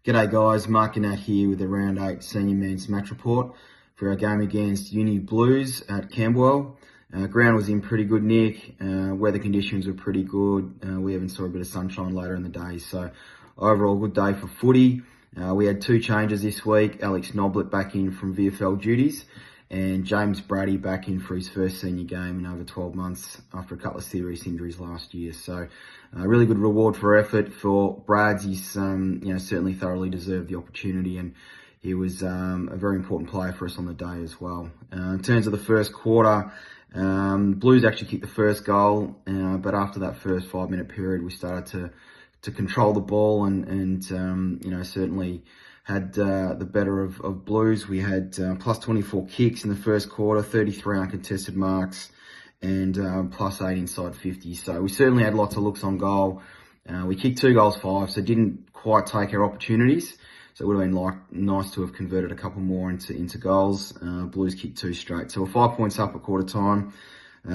G'day guys, Mark and Nat here with the Round 8 Senior Men's Match Report for our game against Uni Blues at Camberwell. Ground was in pretty good nick, weather conditions were pretty good, we even saw a bit of sunshine later in the day, so overall good day for footy. We had two changes this week, Alex Noblet back in from VFL duties and James Brady back in for his first senior game in over 12 months after a couple of serious injuries last year. So a really good reward for effort for Brads. He's certainly thoroughly deserved the opportunity, and he was a very important player for us on the day as well. In terms of the first quarter, Blues actually kicked the first goal, but after that first 5-minute period, we started to control the ball and certainly had the better of Blues. We had plus 24 kicks in the first quarter, 33 uncontested marks, and plus 8 inside 50. So we certainly had lots of looks on goal. We kicked 2 goals 5, so didn't quite take our opportunities. So it would have been nice to have converted a couple more into goals. Blues kicked 2 straight. So we're 5 points up at quarter time.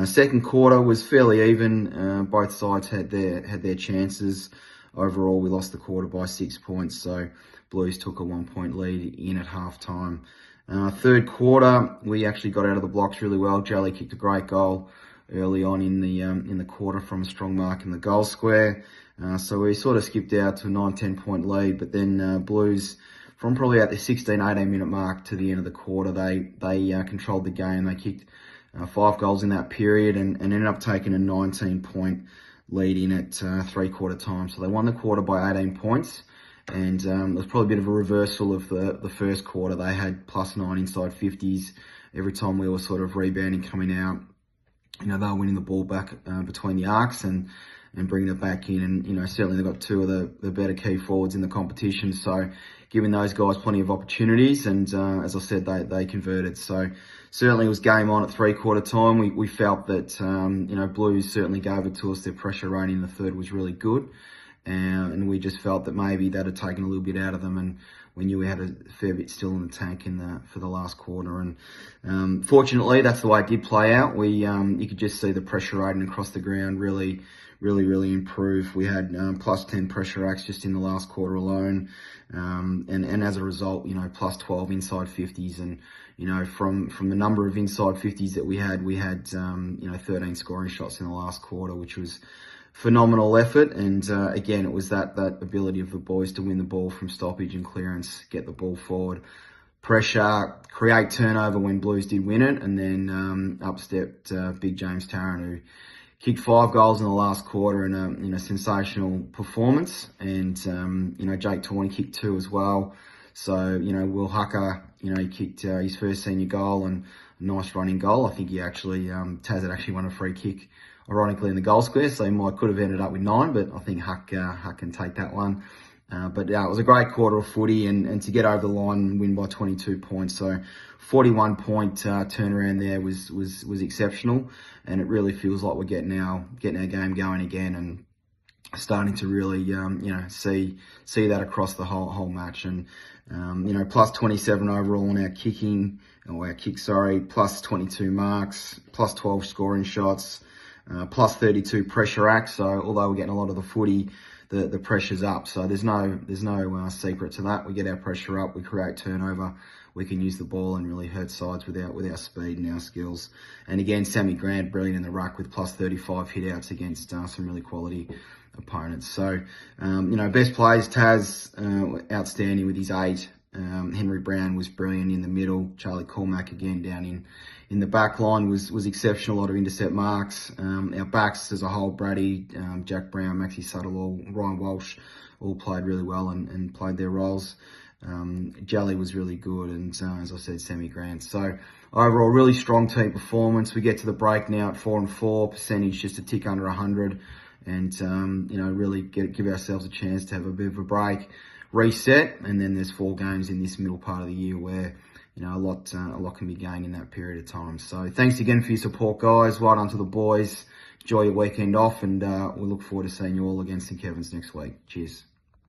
Second quarter was fairly even. Both sides had their chances. Overall, we lost the quarter by 6 points, so Blues took a 1-point lead in at half time. Third quarter, we actually got out of the blocks really well. Jelly kicked a great goal early on in the quarter from a strong mark in the goal square. So we sort of skipped out to a 9-10 point lead, but then Blues, from probably at the 16-18 minute mark to the end of the quarter, they controlled the game. They kicked 5 goals in that period and ended up taking a 19-point lead in at 3-quarter time. So they won the quarter by 18 points. And it was probably a bit of a reversal of the first quarter. They had plus 9 inside 50s. Every time we were sort of rebounding coming out, they were winning the ball back between the arcs and bringing it back in. And, certainly they've got 2 of the better key forwards in the competition. So giving those guys plenty of opportunities. And as I said, they converted. So certainly it was game on at 3-quarter time. We felt that, Blues certainly gave it to us. Their pressure rating in the third was really good. And we just felt that maybe that had taken a little bit out of them, and we knew we had a fair bit still in the tank for the last quarter. And fortunately, that's the way it did play out. You could just see the pressure rating across the ground really improve. We had plus 10 pressure acts just in the last quarter alone, and as a result, plus 12 inside 50s. And from the number of inside 50s that we had 13 scoring shots in the last quarter, which was phenomenal effort. And again, it was that ability of the boys to win the ball from stoppage and clearance, get the ball forward, pressure, create turnover when Blues did win it, and then up stepped big James Tarrant, who kicked 5 goals in the last quarter in a sensational performance. And Jake Tawney kicked 2 as well. So Will Hucker, he kicked his first senior goal, and a nice running goal. I think he actually Taz had actually won a free kick, ironically, in the goal square, so he could have ended up with 9, but I think Huck can take that one. But it was a great quarter of footy, and to get over the line and win by 22 points. So 41-point turnaround there was exceptional, and it really feels like we're getting our game going again and starting to really see that across the whole match. And plus 27 overall on our plus 22 marks, plus 12 scoring shots, plus 32 pressure acts. So although we're getting a lot of the footy, the pressure's up. So there's no secret to that. We get our pressure up, we create turnover, we can use the ball and really hurt sides with our speed and our skills. And again, Sammy Grant, brilliant in the ruck with plus 35 hit outs against some really quality opponents. So, best plays, Taz, outstanding with his 8. Henry Brown was brilliant in the middle. Charlie Cormack again down in the back line was exceptional. A lot of intercept marks. Our backs as a whole, Brady, Jack Brown, Maxi Suttle, Ryan Walsh, all played really well and played their roles. Jelly was really good, and as I said, Sammy Grant. So overall, really strong team performance. We get to the break now at 4-4, percentage just a tick under 100, and really give ourselves a chance to have a bit of a break, reset, and then there's 4 games in this middle part of the year where a lot can be gained in that period of time. So thanks again for your support, guys. Well done to the boys. Enjoy your weekend off, and we look forward to seeing you all against St Kevin's next week. Cheers.